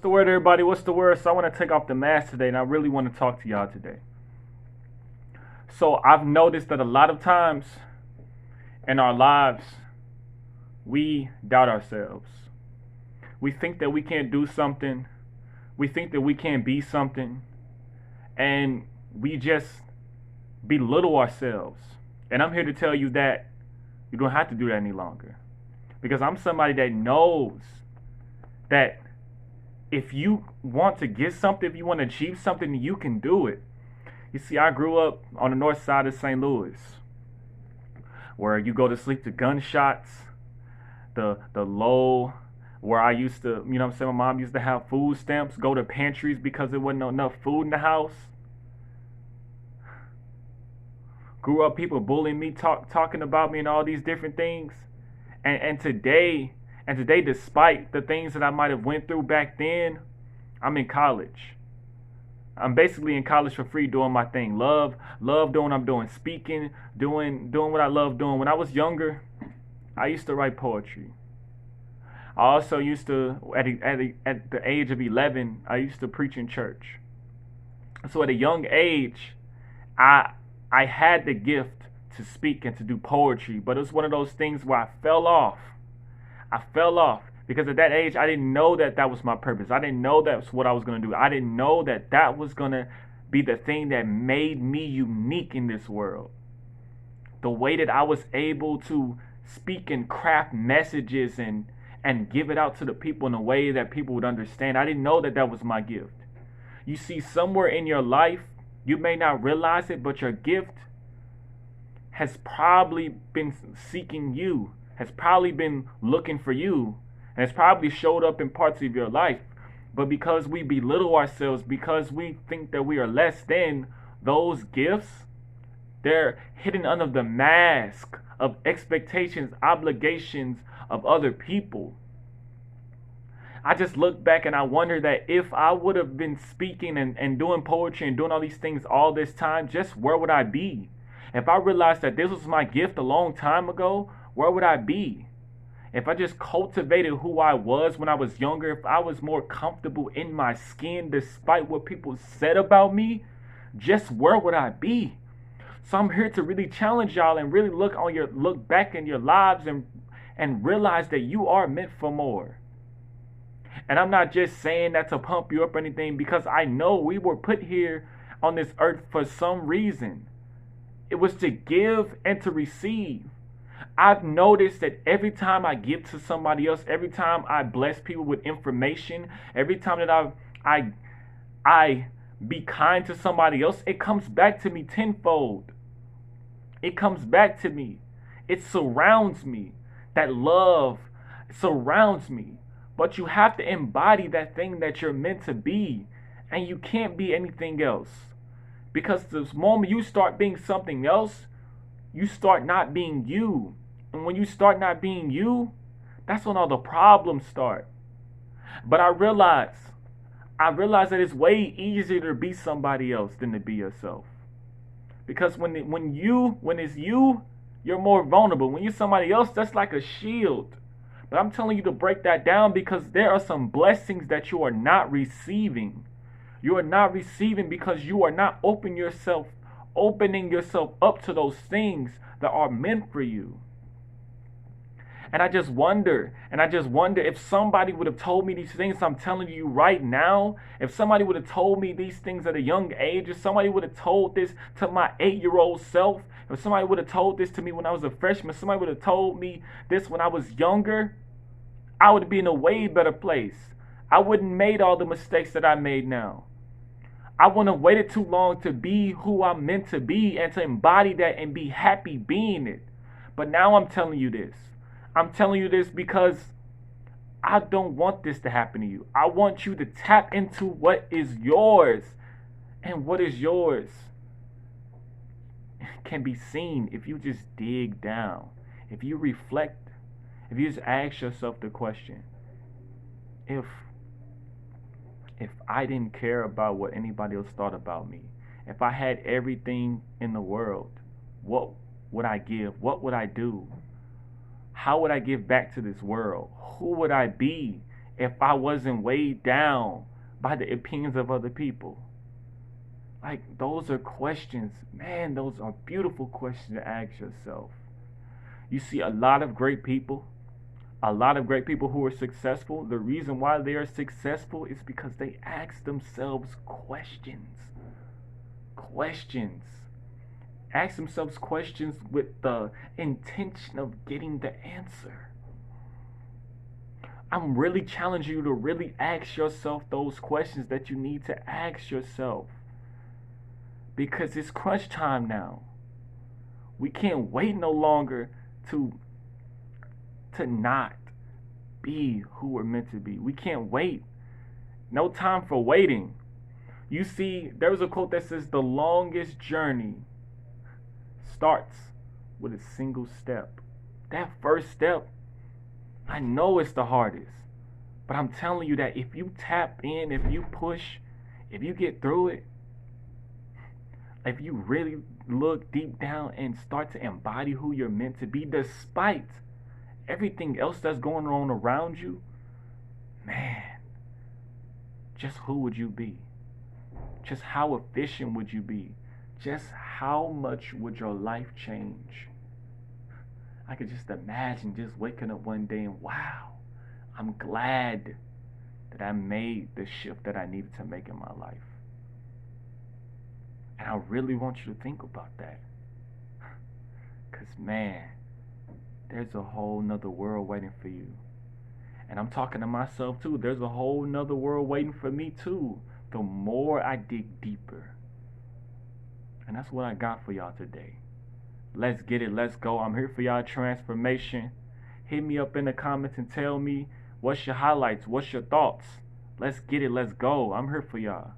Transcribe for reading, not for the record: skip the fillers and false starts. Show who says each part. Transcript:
Speaker 1: the word, everybody? What's the word? So I want to take off the mask today, and I really want to talk to y'all today. So I've noticed that a lot of times in our lives, we doubt ourselves. We think that we can't do something. We think that we can't be something. And we just belittle ourselves. And I'm here to tell you that you don't have to do that any longer. Because I'm somebody that knows that if you want to get something, if you want to achieve something, you can do it. You see, I grew up on the north side of St. Louis, where you go to sleep to gunshots, the low, where I used to, you know what I'm saying, my mom used to have food stamps, go to pantries because there wasn't enough food in the house. Grew up people bullying me, talking about me and all these different things. And today, despite the things that I might have went through back then, I'm in college. I'm basically in college for free doing my thing. Love doing what I'm doing. Speaking, doing what I love doing. When I was younger, I used to write poetry. I also used to, at the age of 11, I used to preach in church. So at a young age, I had the gift to speak and to do poetry, but it was one of those things where I fell off. I fell off because at that age, I didn't know that that was my purpose. I didn't know that's what I was going to do. I didn't know that that was going to be the thing that made me unique in this world. The way that I was able to speak and craft messages and give it out to the people in a way that people would understand. I didn't know that that was my gift. You see, somewhere in your life, you may not realize it, but your gift has probably been seeking you, has probably been looking for you, and has probably showed up in parts of your life. But because we belittle ourselves, because we think that we are less than, those gifts, they're hidden under the mask of expectations, obligations of other people. I just look back and I wonder that if I would have been speaking and doing poetry and doing all these things all this time, just where would I be? If I realized that this was my gift a long time ago, where would I be? If I just cultivated who I was when I was younger, if I was more comfortable in my skin despite what people said about me, just where would I be? So I'm here to really challenge y'all and really look back in your lives and realize that you are meant for more. And I'm not just saying that to pump you up or anything, because I know we were put here on this earth for some reason. It was to give and to receive. I've noticed that every time I give to somebody else, every time I bless people with information, every time that I be kind to somebody else, it comes back to me tenfold. It comes back to me. It surrounds me. That love surrounds me. But you have to embody that thing that you're meant to be. And you can't be anything else. Because the moment you start being something else, you start not being you. And when you start not being you, that's when all the problems start. But I realize that it's way easier to be somebody else than to be yourself. Because when it's you, you're more vulnerable. When you're somebody else, that's like a shield. But I'm telling you to break that down, because there are some blessings that you are not receiving. You are not receiving because you are not opening yourself up to those things that are meant for you. And I just wonder if somebody would have told me these things I'm telling you right now, if somebody would have told me these things at a young age, if somebody would have told this to my 8-year-old self, if somebody would have told this to me when I was a freshman, somebody would have told me this when I was younger, I would be in a way better place. I wouldn't have made all the mistakes that I made now. I wouldn't have waited too long to be who I'm meant to be and to embody that and be happy being it. But now I'm telling you this. I'm telling you this because I don't want this to happen to you. I want you to tap into what is yours. And what is yours can be seen if you just dig down. If you reflect, if you just ask yourself the question, if I didn't care about what anybody else thought about me, if I had everything in the world, what would I give? What would I do? How would I give back to this world? Who would I be if I wasn't weighed down by the opinions of other people? Like, those are questions, man, those are beautiful questions to ask yourself. You see a lot of great people who are successful. The reason why they are successful is because they ask themselves questions. Questions. Ask themselves questions with the intention of getting the answer. I'm really challenging you to really ask yourself those questions that you need to ask yourself. Because it's crunch time now. We can't wait no longer to not be who we're meant to be. We can't wait. No time for waiting. You see, there's a quote that says the longest journey starts with a single step. That first step, I know it's the hardest, but I'm telling you that if you tap in, if you push, if you get through it, if you really look deep down and start to embody who you're meant to be, despite everything else that's going on around you, man, just who would you be? Just how efficient would you be? Just how much would your life change? I could just imagine just waking up one day and, wow, I'm glad that I made the shift that I needed to make in my life. And I really want you to think about that. Because, man, there's a whole nother world waiting for you. And I'm talking to myself too. There's a whole nother world waiting for me too. The more I dig deeper. And that's what I got for y'all today. Let's get it. Let's go. I'm here for y'all transformation. Hit me up in the comments and tell me what's your highlights. What's your thoughts? Let's get it. Let's go. I'm here for y'all.